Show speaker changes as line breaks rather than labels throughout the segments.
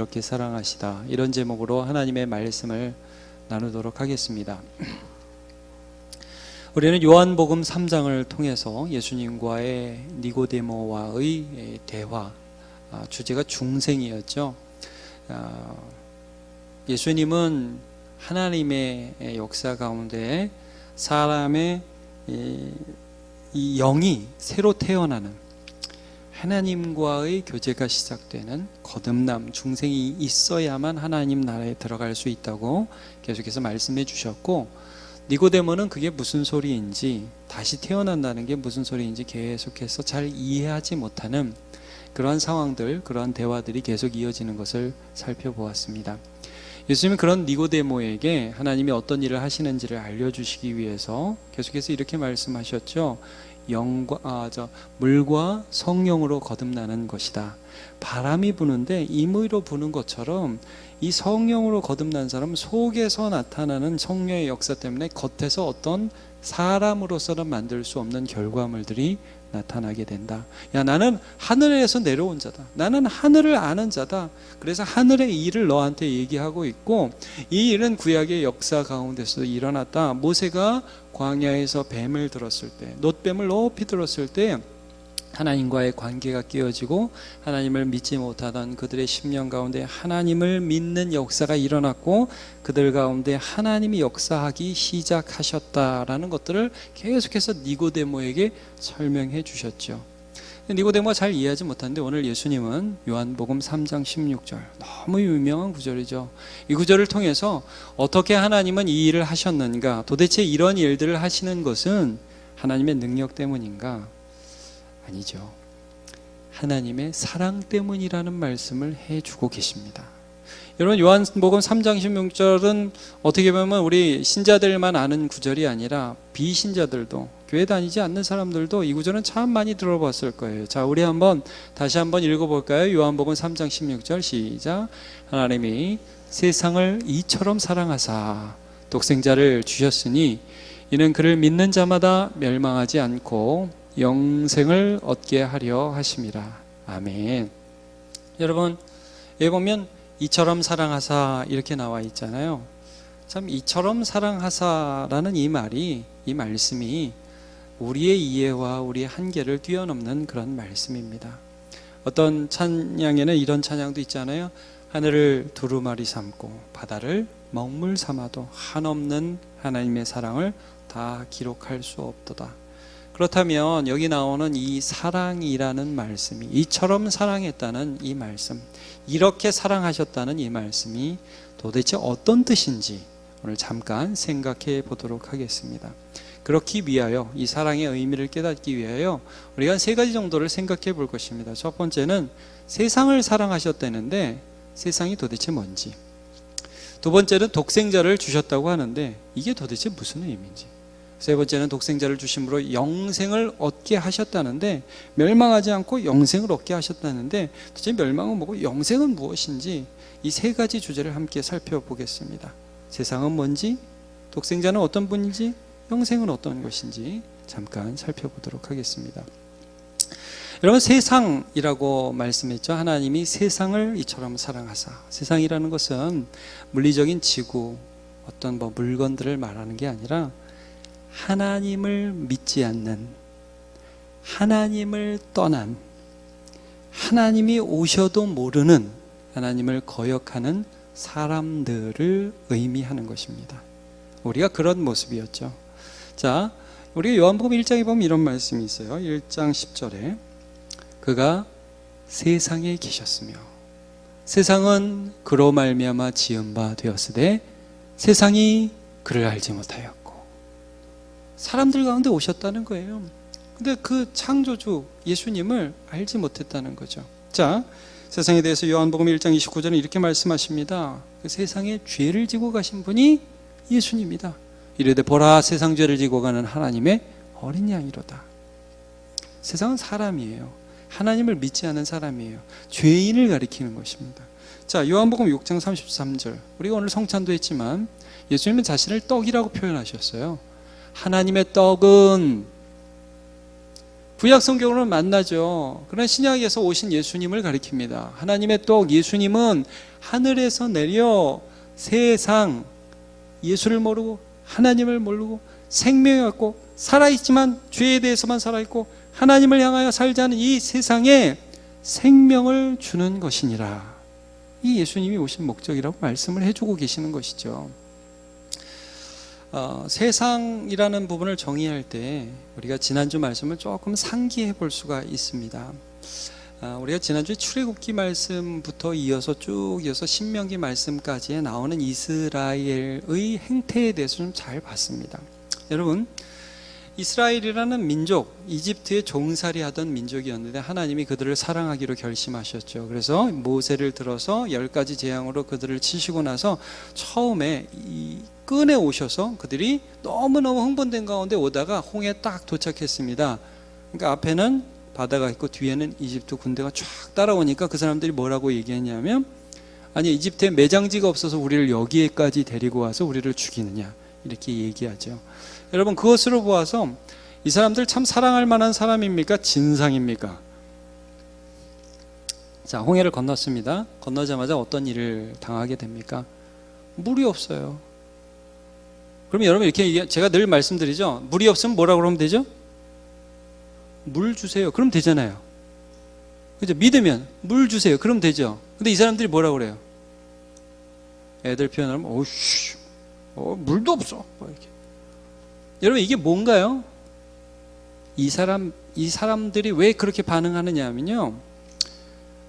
이렇게 사랑하시다. 이런 제목으로 하나님의 말씀을 나누도록 하겠습니다. 우리는 요한복음 3장을 통해서 예수님과의 니고데모와의 대화, 주제가 중생이었죠. 예수님은 하나님의 역사 가운데 사람의 이 영이 새로 태어나는, 하나님과의 교제가 시작되는 거듭남, 중생이 있어야만 하나님 나라에 들어갈 수 있다고 계속해서 말씀해 주셨고, 니고데모는 그게 무슨 소리인지, 다시 태어난다는 게 무슨 소리인지 계속해서 잘 이해하지 못하는 그러한 상황들, 그러한 대화들이 계속 이어지는 것을 살펴보았습니다. 예수님은 그런 니고데모에게 하나님이 어떤 일을 하시는지를 알려주시기 위해서 계속해서 이렇게 말씀하셨죠. 물과 성령으로 거듭나는 것이다. 바람이 부는데 임의로 부는 것처럼 이 성령으로 거듭난 사람은 속에서 나타나는 성령의 역사 때문에 겉에서 어떤 사람으로서는 만들 수 없는 결과물들이 나타나게 된다. 야, 나는 하늘에서 내려온 자다. 나는 하늘을 아는 자다. 그래서 하늘의 일을 너한테 얘기하고 있고, 이 일은 구약의 역사 가운데서 일어났다. 모세가 광야에서 뱀을 들었을 때, 놋뱀을 높이 들었을 때 하나님과의 관계가 깨어지고 하나님을 믿지 못하던 그들의 심령 가운데 하나님을 믿는 역사가 일어났고, 그들 가운데 하나님이 역사하기 시작하셨다라는 것들을 계속해서 니고데모에게 설명해 주셨죠. 니고데모가 잘 이해하지 못하는데 오늘 예수님은 요한복음 3장 16절, 너무 유명한 구절이죠. 이 구절을 통해서 어떻게 하나님은 이 일을 하셨는가, 도대체 이런 일들을 하시는 것은 하나님의 능력 때문인가? 아니죠. 하나님의 사랑 때문이라는 말씀을 해주고 계십니다. 여러분, 요한복음 3장 16절은 어떻게 보면 우리 신자들만 아는 구절이 아니라 비신자들도, 교회 다니지 않는 사람들도 이 구절은 참 많이 들어봤을 거예요. 자, 우리 다시 한번 읽어볼까요? 요한복음 3장 16절 시작. 하나님이 세상을 이처럼 사랑하사 독생자를 주셨으니 이는 그를 믿는 자마다 멸망하지 않고 영생을 얻게 하려 하심이라. 아멘. 여러분, 여기 보면 이처럼 사랑하사 이렇게 나와 있잖아요. 참, 이처럼 사랑하사라는 이 말씀이 우리의 이해와 우리의 한계를 뛰어넘는 그런 말씀입니다. 어떤 찬양에는 이런 찬양도 있잖아요. 하늘을 두루마리 삼고 바다를 먹물 삼아도 한없는 하나님의 사랑을 다 기록할 수 없도다. 그렇다면 여기 나오는 이 사랑이라는 말씀이, 이처럼 사랑했다는 이 말씀, 이렇게 사랑하셨다는 이 말씀이 도대체 어떤 뜻인지 오늘 잠깐 생각해 보도록 하겠습니다. 그렇기 위하여, 이 사랑의 의미를 깨닫기 위하여 우리가 세 가지 정도를 생각해 볼 것입니다. 첫 번째는 세상을 사랑하셨다는데 세상이 도대체 뭔지, 두 번째는 독생자를 주셨다고 하는데 이게 도대체 무슨 의미인지, 세 번째는 독생자를 주심으로 영생을 얻게 하셨다는데, 멸망하지 않고 영생을 얻게 하셨다는데 도대체 멸망은 뭐고 영생은 무엇인지, 이 세 가지 주제를 함께 살펴보겠습니다. 세상은 뭔지, 독생자는 어떤 분인지, 영생은 어떤 것인지 잠깐 살펴보도록 하겠습니다. 여러분, 세상이라고 말씀했죠. 하나님이 세상을 이처럼 사랑하사. 세상이라는 것은 물리적인 지구, 어떤 물건들을 말하는 게 아니라 하나님을 믿지 않는, 하나님을 떠난, 하나님이 오셔도 모르는, 하나님을 거역하는 사람들을 의미하는 것입니다. 우리가 그런 모습이었죠. 자, 우리가 요한복음 1장에 보면 이런 말씀이 있어요. 1장 10절에 그가 세상에 계셨으며 세상은 그로 말미암아 지은 바 되었으되 세상이 그를 알지 못하였고. 사람들 가운데 오셨다는 거예요. 근데 그 창조주 예수님을 알지 못했다는 거죠. 자, 세상에 대해서 요한복음 1장 29절은 이렇게 말씀하십니다. 그 세상에 죄를 지고 가신 분이 예수님이다. 이르되 보라, 세상 죄를 지고 가는 하나님의 어린 양이로다. 세상은 사람이에요. 하나님을 믿지 않은 사람이에요. 죄인을 가리키는 것입니다. 자, 요한복음 6장 33절, 우리가 오늘 성찬도 했지만 예수님은 자신을 떡이라고 표현하셨어요. 하나님의 떡은 구약 성경으로는 만나죠. 그러나 신약에서 오신 예수님을 가리킵니다. 하나님의 떡 예수님은 하늘에서 내려 세상 예수를 모르고 하나님을 모르고 생명이 없고 살아있지만 죄에 대해서만 살아있고 하나님을 향하여 살지 않은 이 세상에 생명을 주는 것이니라. 이 예수님이 오신 목적이라고 말씀을 해주고 계시는 것이죠. 세상이라는 부분을 정의할 때 우리가 지난주 말씀을 조금 상기해 볼 수가 있습니다. 우리가 지난주에 출애굽기 말씀부터 이어서 쭉 이어서 신명기 말씀까지에 나오는 이스라엘의 행태에 대해서 좀 잘 봤습니다. 여러분, 이스라엘이라는 민족, 이집트에 종살이 하던 민족이었는데 하나님이 그들을 사랑하기로 결심하셨죠. 그래서 모세를 들어서 10가지 재앙으로 그들을 치시고 나서 처음에 끈에 오셔서 그들이 너무너무 흥분된 가운데 오다가 홍해에 딱 도착했습니다. 그러니까 앞에는 바다가 있고 뒤에는 이집트 군대가 쫙 따라오니까 그 사람들이 뭐라고 얘기했냐면, 아니 이집트에 매장지가 없어서 우리를 여기에까지 데리고 와서 우리를 죽이느냐, 이렇게 얘기하죠. 여러분, 그것으로 보아서 이 사람들 참 사랑할 만한 사람입니까? 진상입니까? 자, 홍해를 건넜습니다. 건너자마자 어떤 일을 당하게 됩니까? 물이 없어요. 그러면 여러분, 이렇게 제가 늘 말씀드리죠. 물이 없으면 뭐라고 그러면 되죠? 물 주세요. 그럼 되잖아요. 그죠? 믿으면 물 주세요. 그럼 되죠. 근데 이 사람들이 뭐라고 그래요? 애들 표현하면 어우씨, 물도 없어. 뭐 이렇게. 여러분, 이게 뭔가요? 이 사람들이 왜 그렇게 반응하느냐 하면요,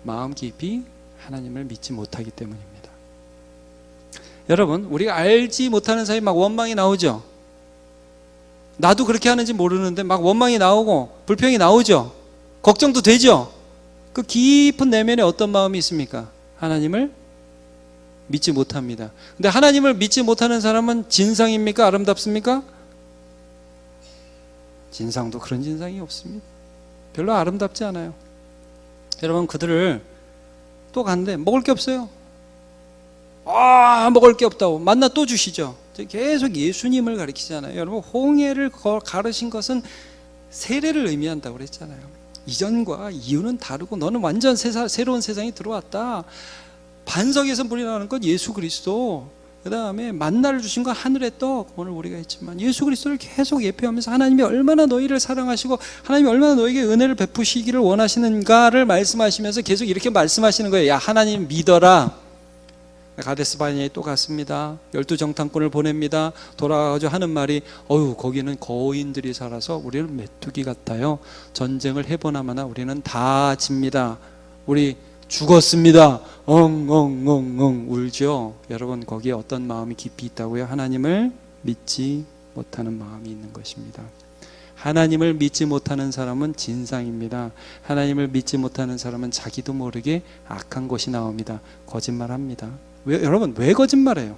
마음 깊이 하나님을 믿지 못하기 때문입니다. 여러분, 우리가 알지 못하는 사이 막 원망이 나오죠. 나도 그렇게 하는지 모르는데 막 원망이 나오고 불평이 나오죠. 걱정도 되죠. 그 깊은 내면에 어떤 마음이 있습니까? 하나님을 믿지 못합니다. 근데 하나님을 믿지 못하는 사람은 진상입니까? 아름답습니까? 진상도 그런 진상이 없습니다. 별로 아름답지 않아요. 여러분, 그들을 또 간대. 먹을 게 없어요. 먹을 게 없다고 만나 또 주시죠. 계속 예수님을 가리키잖아요. 여러분, 홍해를 가르신 것은 세례를 의미한다고 그랬잖아요. 이전과 이유는 다르고 너는 완전 새로운 세상이 들어왔다. 반석에서 물이 나오는 건 예수 그리스도, 그 다음에 만나를 주신 건 하늘의 떡, 오늘 우리가 했지만 예수 그리스도를 계속 예표하면서 하나님이 얼마나 너희를 사랑하시고 하나님이 얼마나 너에게 은혜를 베푸시기를 원하시는가를 말씀하시면서 계속 이렇게 말씀하시는 거예요. 야, 하나님 믿어라. 가데스 바네아에 또 갔습니다. 12정탐꾼을 보냅니다. 돌아가서 하는 말이, 거기는 거인들이 살아서 우리는 메뚜기 같아요. 전쟁을 해보나마나 우리는 다 집니다. 우리 죽었습니다. 엉엉엉엉 울죠. 여러분, 거기에 어떤 마음이 깊이 있다고요? 하나님을 믿지 못하는 마음이 있는 것입니다. 하나님을 믿지 못하는 사람은 진상입니다. 하나님을 믿지 못하는 사람은 자기도 모르게 악한 것이 나옵니다. 거짓말합니다. 여러분, 왜 거짓말해요?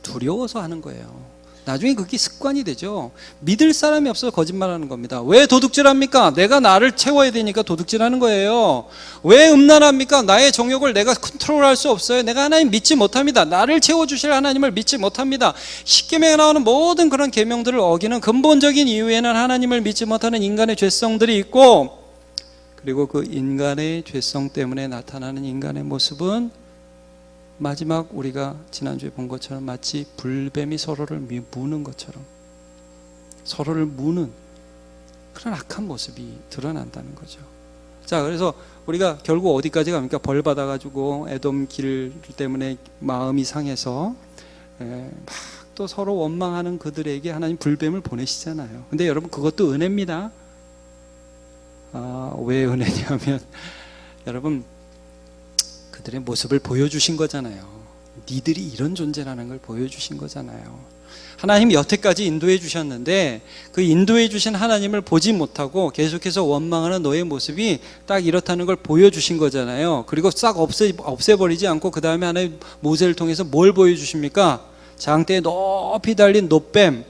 두려워서 하는 거예요. 나중에 그게 습관이 되죠. 믿을 사람이 없어서 거짓말하는 겁니다. 왜 도둑질합니까? 내가 나를 채워야 되니까 도둑질하는 거예요. 왜 음란합니까? 나의 정욕을 내가 컨트롤할 수 없어요. 내가 하나님 믿지 못합니다. 나를 채워주실 하나님을 믿지 못합니다. 십계명에 나오는 모든 그런 계명들을 어기는 근본적인 이유에는 하나님을 믿지 못하는 인간의 죄성들이 있고, 그리고 그 인간의 죄성 때문에 나타나는 인간의 모습은 마지막 우리가 지난주에 본 것처럼 마치 불뱀이 서로를 무는 것처럼 서로를 무는 그런 악한 모습이 드러난다는 거죠. 자, 그래서 우리가 결국 어디까지 갑니까? 벌 받아가지고 에돔 길 때문에 마음이 상해서 막 또 서로 원망하는 그들에게 하나님 불뱀을 보내시잖아요. 근데 여러분, 그것도 은혜입니다. 왜 은혜냐면 여러분, 그들의 모습을 보여주신 거잖아요. 니들이 이런 존재라는 걸 보여주신 거잖아요. 하나님이 여태까지 인도해 주셨는데 그 인도해 주신 하나님을 보지 못하고 계속해서 원망하는 너의 모습이 딱 이렇다는 걸 보여주신 거잖아요. 그리고 싹 없애버리지 않고 그 다음에 하나님 모세를 통해서 뭘 보여주십니까? 장대에 높이 달린 놋뱀,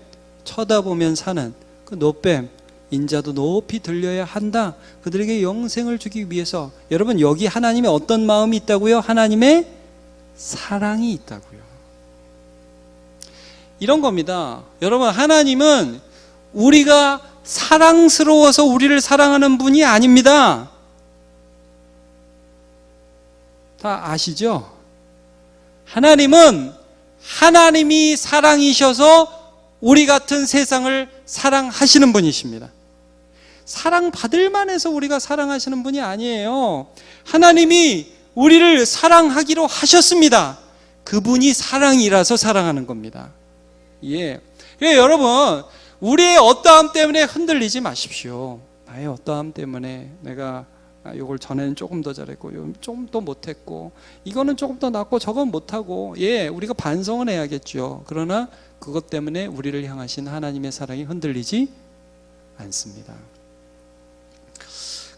쳐다보면 사는 그 놋뱀, 인자도 높이 들려야 한다. 그들에게 영생을 주기 위해서. 여러분, 여기 하나님의 어떤 마음이 있다고요? 하나님의 사랑이 있다고요. 이런 겁니다. 여러분, 하나님은 우리가 사랑스러워서 우리를 사랑하는 분이 아닙니다. 다 아시죠? 하나님은 하나님이 사랑이셔서 우리 같은 세상을 사랑하시는 분이십니다. 사랑받을 만해서 우리가 사랑하시는 분이 아니에요. 하나님이 우리를 사랑하기로 하셨습니다. 그분이 사랑이라서 사랑하는 겁니다. 예. 그러니까 여러분, 우리의 어떠함 때문에 흔들리지 마십시오. 나의 어떠함 때문에 내가 이걸 전에는 조금 더 잘했고 조금 더 못했고 이거는 조금 더 낫고 저건 못하고, 예, 우리가 반성은 해야겠죠. 그러나 그것 때문에 우리를 향하신 하나님의 사랑이 흔들리지 않습니다.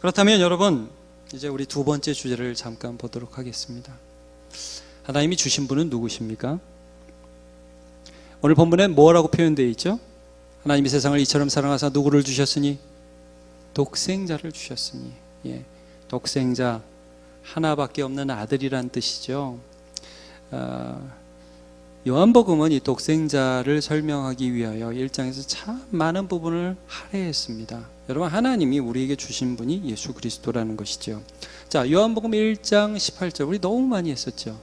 그렇다면 여러분, 이제 우리 두 번째 주제를 잠깐 보도록 하겠습니다. 하나님이 주신 분은 누구십니까? 오늘 본문에 뭐라고 표현되어 있죠? 하나님이 세상을 이처럼 사랑하사 누구를 주셨으니? 독생자를 주셨으니. 예, 독생자, 하나밖에 없는 아들이란 뜻이죠. 요한복음은 이 독생자를 설명하기 위하여 1장에서 참 많은 부분을 할애했습니다. 여러분, 하나님이 우리에게 주신 분이 예수 그리스도라는 것이죠. 자, 요한복음 1장 18절 우리 너무 많이 했었죠.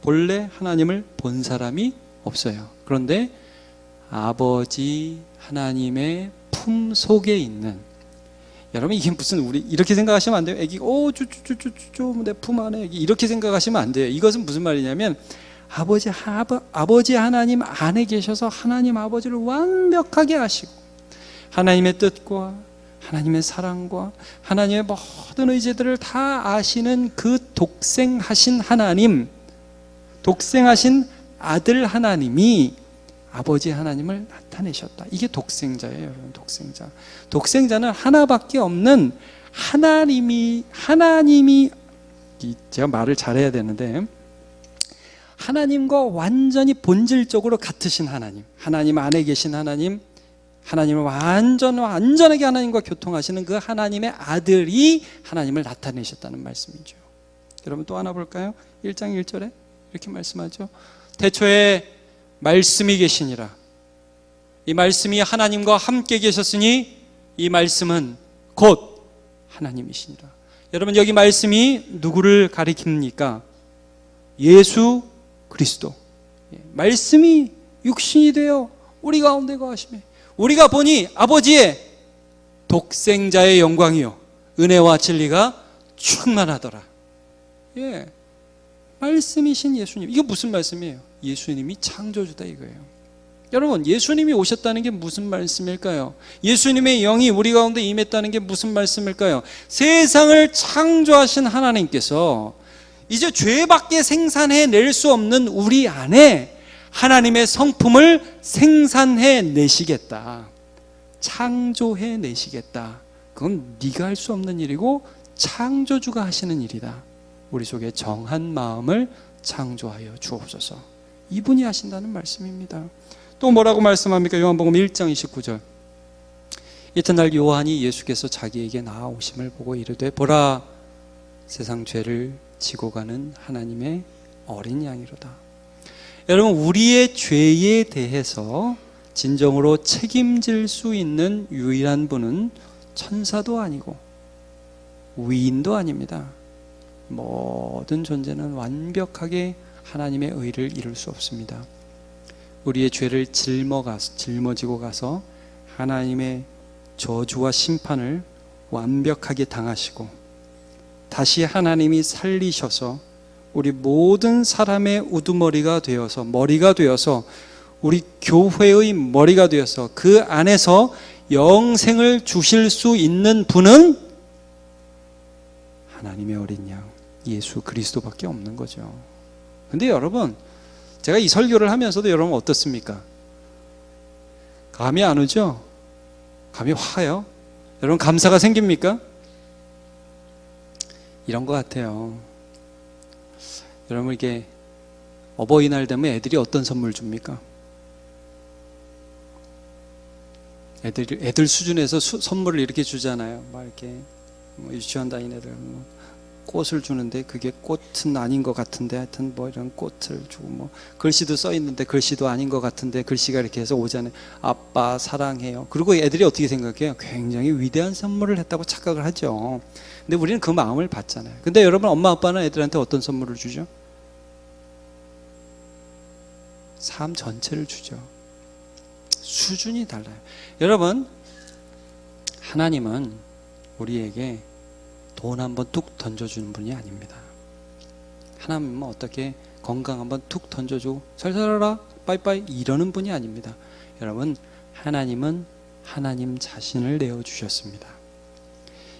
본래 하나님을 본 사람이 없어요. 그런데 아버지 하나님의 품 속에 있는, 여러분 이게 무슨, 우리 이렇게 생각하시면 안 돼요. 애기가 내 품 안에, 이렇게 생각하시면 안 돼요. 이것은 무슨 말이냐면 아버지 하나님 안에 계셔서 하나님 아버지를 완벽하게 아시고 하나님의 뜻과 하나님의 사랑과 하나님의 모든 의지들을 다 아시는 그 독생하신 하나님, 독생하신 아들 하나님이 아버지 하나님을 나타내셨다. 이게 독생자예요, 여러분. 독생자. 독생자는 하나밖에 없는 하나님이 제가 말을 잘해야 되는데, 하나님과 완전히 본질적으로 같으신 하나님, 하나님 안에 계신 하나님, 하나님을 완전하게 하나님과 교통하시는 그 하나님의 아들이 하나님을 나타내셨다는 말씀이죠. 여러분 또 하나 볼까요? 1장 1절에 이렇게 말씀하죠. 태초에 말씀이 계시니라. 이 말씀이 하나님과 함께 계셨으니 이 말씀은 곧 하나님이시니라. 여러분, 여기 말씀이 누구를 가리킵니까? 예수 그리스도. 말씀이 육신이 되어 우리 가운데 거하시매 우리가 보니 아버지의 독생자의 영광이요 은혜와 진리가 충만하더라. 예, 말씀이신 예수님. 이게 무슨 말씀이에요? 예수님이 창조주다 이거예요. 여러분, 예수님이 오셨다는 게 무슨 말씀일까요? 예수님의 영이 우리 가운데 임했다는 게 무슨 말씀일까요? 세상을 창조하신 하나님께서 이제 죄밖에 생산해낼 수 없는 우리 안에 하나님의 성품을 생산해내시겠다, 창조해내시겠다. 그건 네가 할 수 없는 일이고 창조주가 하시는 일이다. 우리 속에 정한 마음을 창조하여 주옵소서. 이분이 하신다는 말씀입니다. 또 뭐라고 말씀합니까? 요한복음 1장 29절. 이튿날 요한이 예수께서 자기에게 나아오심을 보고 이르되 보라, 세상 죄를 지고 가는 하나님의 어린 양이로다. 여러분, 우리의 죄에 대해서 진정으로 책임질 수 있는 유일한 분은 천사도 아니고 위인도 아닙니다. 모든 존재는 완벽하게 하나님의 의를 이룰 수 없습니다. 우리의 죄를 짊어지고 가서 하나님의 저주와 심판을 완벽하게 당하시고 다시 하나님이 살리셔서 우리 모든 사람의 우두머리가 되어서, 머리가 되어서, 우리 교회의 머리가 되어서 그 안에서 영생을 주실 수 있는 분은 하나님의 어린 양 예수 그리스도밖에 없는 거죠. 근데 여러분, 제가 이 설교를 하면서도 여러분 어떻습니까? 감이 안 오죠? 감이 와요? 여러분 감사가 생깁니까? 이런 것 같아요. 여러분, 이게 어버이날 되면 애들이 어떤 선물 줍니까? 애들 수준에서 선물을 이렇게 주잖아요. 막 이렇게 유치원 다니는 애들 꽃을 주는데 그게 꽃은 아닌 것 같은데 하여튼 뭐 이런 꽃을 주고 뭐 글씨도 써 있는데 글씨도 아닌 것 같은데 글씨가 이렇게 해서 오잖아요. 아빠 사랑해요. 그리고 애들이 어떻게 생각해요? 굉장히 위대한 선물을 했다고 착각을 하죠. 근데 우리는 그 마음을 받잖아요. 근데 여러분, 엄마 아빠는 애들한테 어떤 선물을 주죠? 삶 전체를 주죠. 수준이 달라요. 여러분, 하나님은 우리에게 돈 한번 뚝 던져주는 분이 아닙니다. 하나님은 어떻게 건강 한번 툭 던져주고 잘 살아라 빠이빠이 이러는 분이 아닙니다. 여러분, 하나님은 하나님 자신을 내어주셨습니다.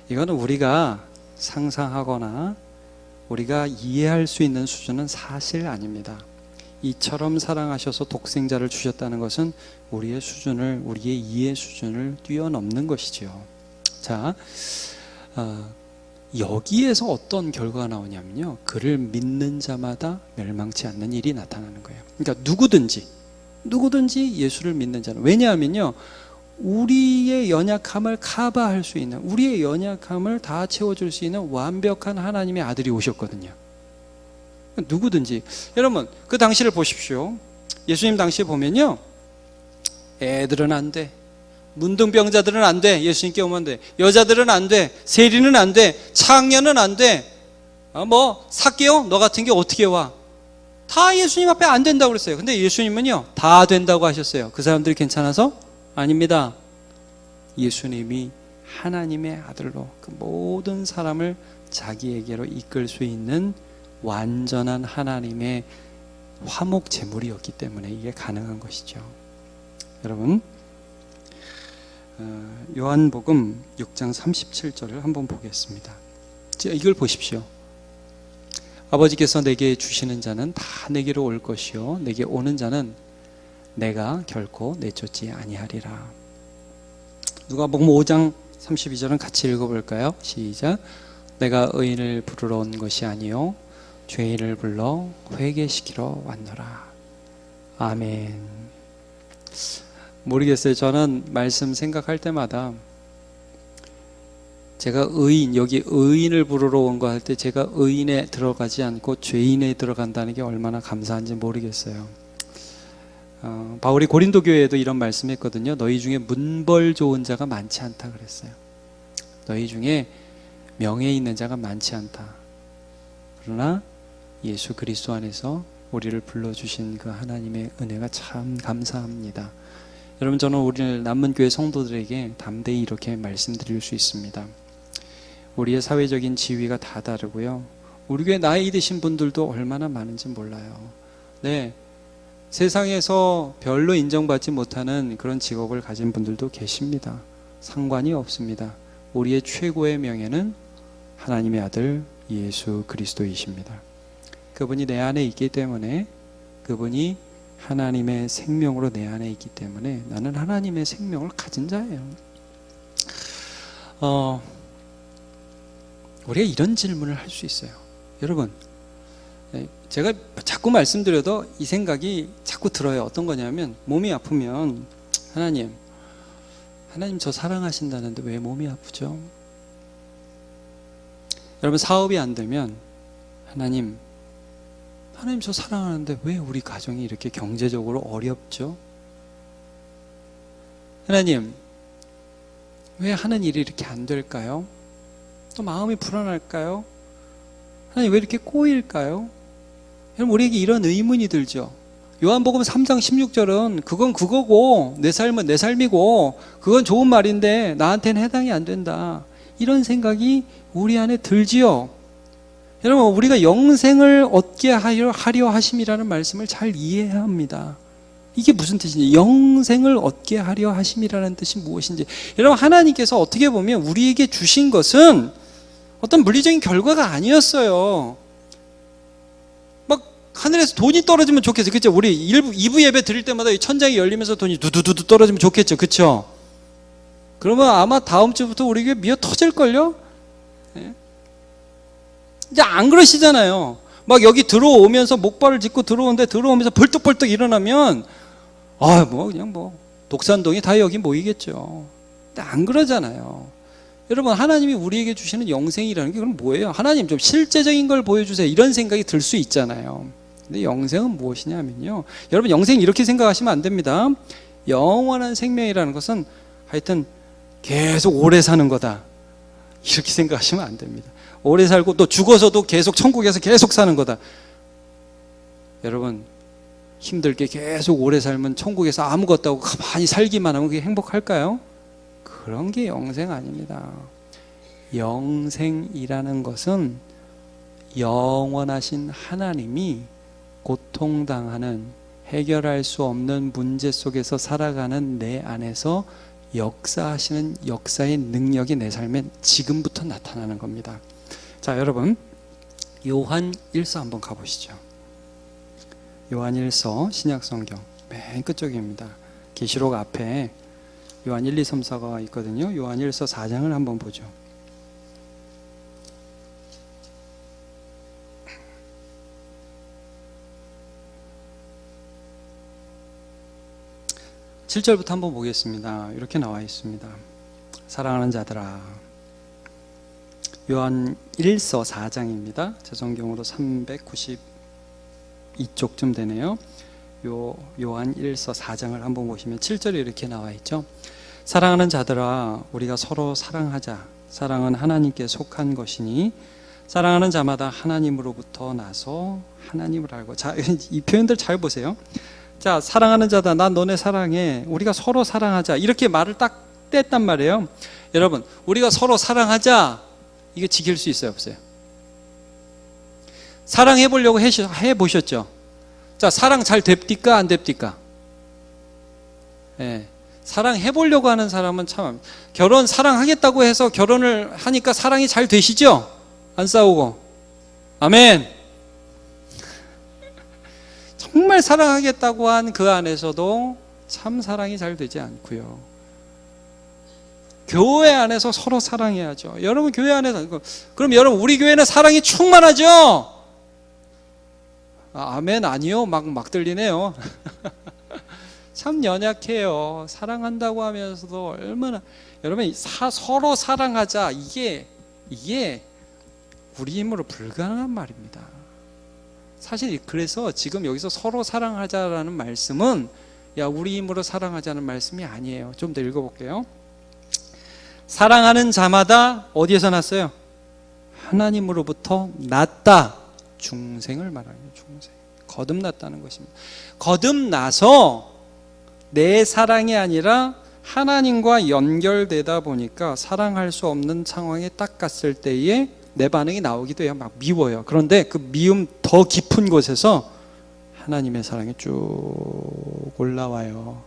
이거는 우리가 상상하거나 우리가 이해할 수 있는 수준은 사실 아닙니다. 이처럼 사랑하셔서 독생자를 주셨다는 것은 우리의 수준을, 우리의 이해 수준을 뛰어넘는 것이죠. 자, 여기에서 어떤 결과가 나오냐면요, 그를 믿는 자마다 멸망치 않는 일이 나타나는 거예요. 그러니까 누구든지 예수를 믿는 자는, 왜냐하면요, 우리의 연약함을 커버할 수 있는, 우리의 연약함을 다 채워줄 수 있는 완벽한 하나님의 아들이 오셨거든요. 누구든지. 여러분, 그 당시를 보십시오. 예수님 당시에 보면요, 애들은 안 돼, 문둥병자들은 안 돼, 예수님께 오면 안 돼, 여자들은 안 돼, 세리는 안 돼, 창녀는 안 돼, 뭐 삭개요? 너 같은 게 어떻게 와? 다 예수님 앞에 안 된다고 그랬어요. 근데 예수님은요, 다 된다고 하셨어요. 그 사람들이 괜찮아서? 아닙니다. 예수님이 하나님의 아들로 그 모든 사람을 자기에게로 이끌 수 있는 완전한 하나님의 화목 제물이었기 때문에 이게 가능한 것이죠. 여러분, 요한복음 6장 37절을 한번 보겠습니다. 이걸 보십시오. 아버지께서 내게 주시는 자는 다 내게로 올 것이요 내게 오는 자는 내가 결코 내쫓지 아니하리라. 누가복음 5장 32절은 같이 읽어볼까요? 시작. 내가 의인을 부르러 온 것이 아니요 죄인을 불러 회개시키러 왔노라. 아멘. 모르겠어요. 저는 말씀 생각할 때마다 제가 의인, 여기 의인을 부르러 온 거 할 때 제가 의인에 들어가지 않고 죄인에 들어간다는 게 얼마나 감사한지 모르겠어요. 바울이 고린도 교회에도 이런 말씀했거든요. 너희 중에 문벌 좋은 자가 많지 않다 그랬어요. 너희 중에 명예 있는 자가 많지 않다. 그러나 예수 그리스도 안에서 우리를 불러주신 그 하나님의 은혜가 참 감사합니다. 여러분, 저는 우리 남문교회 성도들에게 담대히 이렇게 말씀드릴 수 있습니다. 우리의 사회적인 지위가 다 다르고요, 우리 교회 나이 드신 분들도 얼마나 많은지 몰라요. 네, 세상에서 별로 인정받지 못하는 그런 직업을 가진 분들도 계십니다. 상관이 없습니다. 우리의 최고의 명예는 하나님의 아들 예수 그리스도이십니다. 그분이 내 안에 있기 때문에, 그분이 하나님의 생명으로 내 안에 있기 때문에 나는 하나님의 생명을 가진 자예요. 우리가 이런 질문을 할 수 있어요. 여러분, 제가 자꾸 말씀드려도 이 생각이 자꾸 들어요. 어떤 거냐면, 몸이 아프면 하나님 저 사랑하신다는데 왜 몸이 아프죠? 여러분, 사업이 안 되면 하나님 저 사랑하는데 왜 우리 가정이 이렇게 경제적으로 어렵죠? 하나님, 왜 하는 일이 이렇게 안 될까요? 또 마음이 불안할까요? 하나님, 왜 이렇게 꼬일까요? 여러분, 우리에게 이런 의문이 들죠. 요한복음 3장 16절은 그건 그거고 내 삶은 내 삶이고 그건 좋은 말인데 나한테는 해당이 안 된다, 이런 생각이 우리 안에 들지요. 여러분, 우리가 영생을 얻게 하려 하심이라는 말씀을 잘 이해해야 합니다. 이게 무슨 뜻인지, 영생을 얻게 하려 하심이라는 뜻이 무엇인지. 여러분, 하나님께서 어떻게 보면 우리에게 주신 것은 어떤 물리적인 결과가 아니었어요. 막 하늘에서 돈이 떨어지면 좋겠어요. 그렇죠? 우리 2부 예배 드릴 때마다 이 천장이 열리면서 돈이 두두두두 떨어지면 좋겠죠. 그렇죠? 그러면 아마 다음 주부터 우리 교회 미어 터질걸요? 네? 이제 안 그러시잖아요. 막 여기 들어오면서 목발을 짚고 들어오는데, 들어오면서 벌떡벌떡 일어나면 그냥 독산동이 다 여기 모이겠죠. 근데 안 그러잖아요. 여러분, 하나님이 우리에게 주시는 영생이라는 게 그럼 뭐예요? 하나님 좀 실제적인 걸 보여주세요. 이런 생각이 들 수 있잖아요. 근데 영생은 무엇이냐면요, 여러분, 영생 이렇게 생각하시면 안 됩니다. 영원한 생명이라는 것은 하여튼 계속 오래 사는 거다, 이렇게 생각하시면 안 됩니다. 오래 살고 또 죽어서도 계속 천국에서 계속 사는 거다. 여러분, 힘들게 계속 오래 살면 천국에서 아무것도 하고 가만히 살기만 하면 그게 행복할까요? 그런 게 영생 아닙니다. 영생이라는 것은 영원하신 하나님이 고통당하는, 해결할 수 없는 문제 속에서 살아가는 내 안에서 역사하시는 역사의 능력이 내 삶에 지금부터 나타나는 겁니다. 자, 여러분, 요한 1서 한번 가보시죠. 요한 1서 신약성경 맨 끝쪽입니다. 계시록 앞에 요한 1, 2, 3, 4가 있거든요. 요한 1서 4장을 한번 보죠. (7절부터) 한번 보겠습니다. 이렇게 나와 있습니다. 사랑하는 자들아, 요한 1서 4장입니다. 제 성경으로 392쪽쯤 되네요. 요한 1서 4장을 한번 보시면 7절에 이렇게 나와 있죠. 사랑하는 자들아, 우리가 서로 사랑하자. 사랑은 하나님께 속한 것이니 사랑하는 자마다 하나님으로부터 나서 하나님을 알고. 자, 이 표현들 잘 보세요. 자, 사랑하는 자다, 난 너네 사랑해, 우리가 서로 사랑하자, 이렇게 말을 딱 뗐단 말이에요. 여러분, 우리가 서로 사랑하자, 이게 지킬 수 있어요, 없어요? 사랑해 보려고 해보셨죠? 자, 사랑 잘 됩니까, 안 됩니까? 예. 사랑해 보려고 하는 사람은 참, 결혼 사랑하겠다고 해서 결혼을 하니까 사랑이 잘 되시죠? 안 싸우고. 아멘. 정말 사랑하겠다고 한 그 안에서도 참 사랑이 잘 되지 않고요. 교회 안에서 서로 사랑해야죠. 여러분, 교회 안에서, 그럼 여러분, 우리 교회는 사랑이 충만하죠? 아멘. 아니요, 막 들리네요. 참 연약해요. 사랑한다고 하면서도 얼마나. 여러분, 서로 사랑하자, 이게 우리 힘으로 불가능한 말입니다. 사실 그래서 지금 여기서 서로 사랑하자라는 말씀은 우리 힘으로 사랑하자는 말씀이 아니에요. 좀 더 읽어볼게요. 사랑하는 자마다 어디에서 났어요? 하나님으로부터 났다. 중생을 말하는 중생. 거듭났다는 것입니다. 거듭나서 내 사랑이 아니라 하나님과 연결되다 보니까 사랑할 수 없는 상황에 딱 갔을 때에 내 반응이 나오기도 해요. 막 미워요. 그런데 그 미움 더 깊은 곳에서 하나님의 사랑이 쭉 올라와요.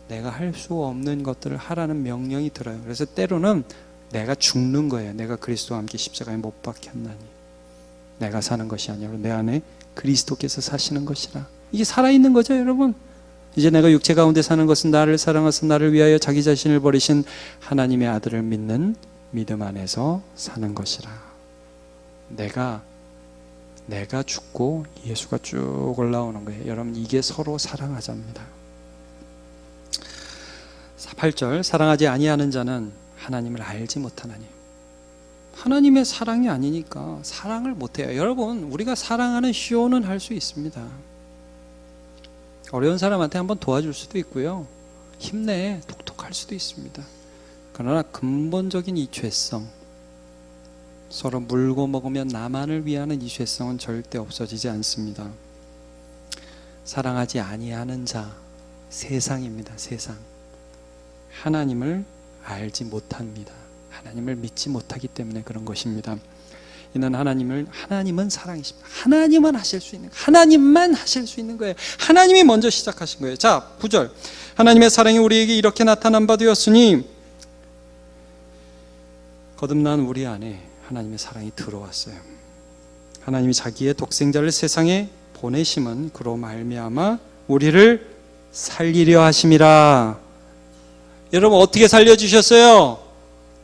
내가 할 수 없는 것들을 하라는 명령이 들어요. 그래서 때로는 내가 죽는 거예요. 내가 그리스도와 함께 십자가에 못 박혔나니 내가 사는 것이 아니라 내 안에 그리스도께서 사시는 것이라. 이게 살아있는 거죠, 여러분. 이제 내가 육체 가운데 사는 것은 나를 사랑하사 나를 위하여 자기 자신을 버리신 하나님의 아들을 믿는 믿음 안에서 사는 것이라. 내가 죽고 예수가 쭉 올라오는 거예요. 여러분, 이게 서로 사랑하자입니다. 8절, 사랑하지 아니하는 자는 하나님을 알지 못하나니. 하나님의 사랑이 아니니까 사랑을 못해요. 여러분, 우리가 사랑하는 쇼는 할 수 있습니다. 어려운 사람한테 한번 도와줄 수도 있고요, 힘내, 톡톡할 수도 있습니다. 그러나 근본적인 이 죄성, 서로 물고 먹으면 나만을 위하는 이 죄성은 절대 없어지지 않습니다. 사랑하지 아니하는 자, 세상입니다. 세상. 하나님을 알지 못합니다. 하나님을 믿지 못하기 때문에 그런 것입니다. 이는 하나님은 사랑이십니다. 하나님만 하실 수 있는 거예요. 하나님이 먼저 시작하신 거예요. 자, 9절. 하나님의 사랑이 우리에게 이렇게 나타난 바 되었으니 거듭난 우리 안에 하나님의 사랑이 들어왔어요. 하나님이 자기의 독생자를 세상에 보내심은 그로 말미암아 우리를 살리려 하심이라. 여러분, 어떻게 살려주셨어요?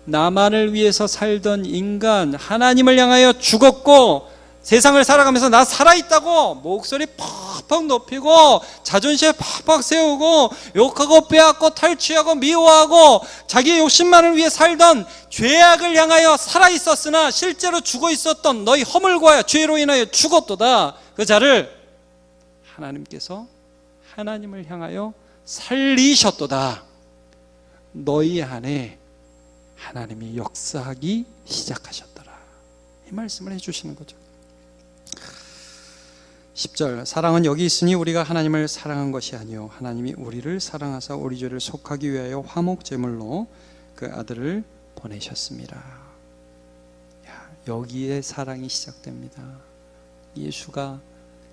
나만을 위해서 살던 인간, 하나님을 향하여 죽었고 세상을 살아가면서 나 살아있다고 목소리 팍팍 높이고 자존심 팍팍 세우고 욕하고 빼앗고 탈취하고 미워하고 자기의 욕심만을 위해 살던 죄악을 향하여 살아있었으나 실제로 죽어있었던 너희 허물과 죄로 인하여 죽었도다. 그 자를 하나님께서 하나님을 향하여 살리셨도다. 너희 안에 하나님이 역사하기 시작하셨더라. 이 말씀을 해주시는 거죠. 10절, 사랑은 여기 있으니 우리가 하나님을 사랑한 것이 아니요 하나님이 우리를 사랑하사 우리 죄를 속하기 위하여 화목제물로 그 아들을 보내셨습니다. 여기에 사랑이 시작됩니다.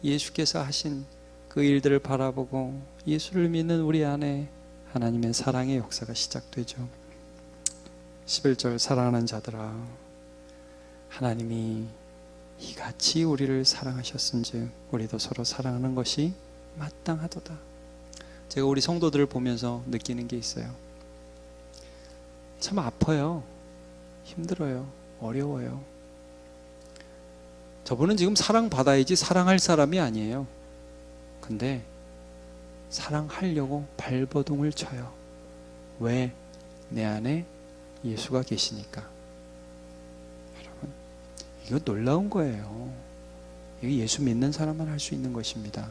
예수께서 하신 그 일들을 바라보고 예수를 믿는 우리 안에 하나님의 사랑의 역사가 시작되죠. 11절, 사랑하는 자들아 하나님이 이같이 우리를 사랑하셨은즉 우리도 서로 사랑하는 것이 마땅하도다. 제가 우리 성도들을 보면서 느끼는 게 있어요. 참 아파요. 힘들어요. 어려워요. 저분은 지금 사랑받아야지 사랑할 사람이 아니에요. 근데 사랑하려고 발버둥을 쳐요. 왜? 내 안에 예수가 계시니까. 여러분, 이거 놀라운 거예요. 이거 예수 믿는 사람만 할 수 있는 것입니다.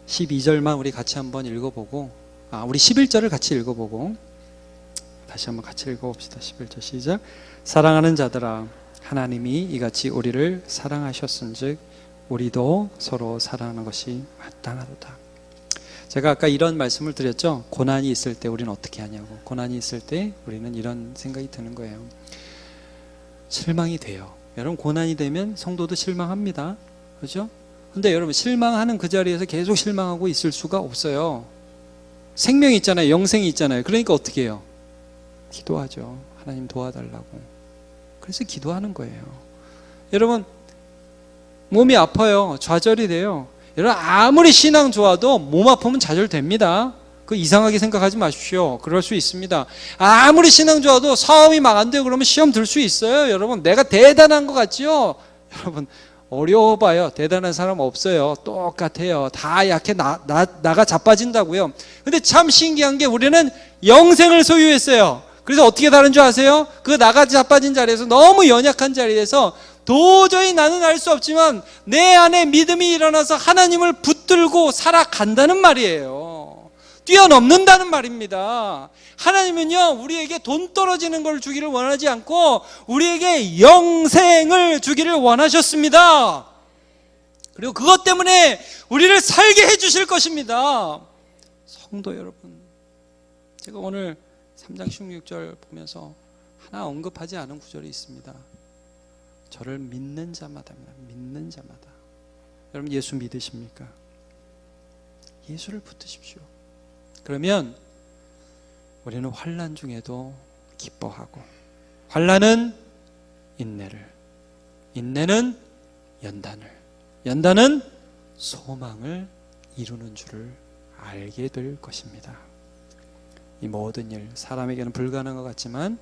(12절만) 우리 같이 한번 읽어보고, 우리 11절을 같이 읽어보고 다시 한번 같이 읽어봅시다. 11절 시작. 사랑하는 자들아 하나님이 이같이 우리를 사랑하셨은즉 우리도 서로 사랑하는 것이 마땅하도다. 제가 아까 이런 말씀을 드렸죠. 고난이 있을 때 우리는 어떻게 하냐고. 고난이 있을 때 우리는 이런 생각이 드는 거예요. 실망이 돼요. 여러분, 고난이 되면 성도도 실망합니다. 그렇죠? 근데 여러분, 실망하는 그 자리에서 계속 실망하고 있을 수가 없어요. 생명이 있잖아요. 영생이 있잖아요. 그러니까 어떻게 해요? 기도하죠. 하나님 도와달라고. 그래서 기도하는 거예요. 여러분, 몸이 아파요. 좌절이 돼요. 여러분, 아무리 신앙 좋아도 몸 아프면 좌절됩니다. 그 이상하게 생각하지 마십시오. 그럴 수 있습니다. 아무리 신앙 좋아도 사업이 막 안 되고 그러면 시험 들 수 있어요. 여러분, 내가 대단한 것 같지요? 여러분, 어려워봐요. 대단한 사람 없어요. 똑같아요. 다 약해. 나가 자빠진다고요. 근데 참 신기한 게 우리는 영생을 소유했어요. 그래서 어떻게 다른 줄 아세요? 그 나가 자빠진 자리에서, 너무 연약한 자리에서 도저히 나는 알 수 없지만 내 안에 믿음이 일어나서 하나님을 붙들고 살아간다는 말이에요. 뛰어넘는다는 말입니다. 하나님은요, 우리에게 돈 떨어지는 걸 주기를 원하지 않고 우리에게 영생을 주기를 원하셨습니다. 그리고 그것 때문에 우리를 살게 해주실 것입니다. 성도 여러분, 제가 오늘 3장 16절 보면서 하나 언급하지 않은 구절이 있습니다. 저를 믿는 자마다입니다. 믿는 자마다. 여러분, 예수 믿으십니까? 예수를 붙드십시오. 그러면 우리는 환난 중에도 기뻐하고, 환난은 인내를, 인내는 연단을, 연단은 소망을 이루는 줄을 알게 될 것입니다. 이 모든 일, 사람에게는 불가능한 것 같지만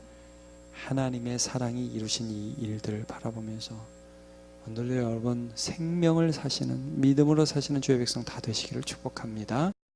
하나님의 사랑이 이루신 이 일들을 바라보면서 오늘도 여러분 생명을 사시는, 믿음으로 사시는 주의 백성 다 되시기를 축복합니다.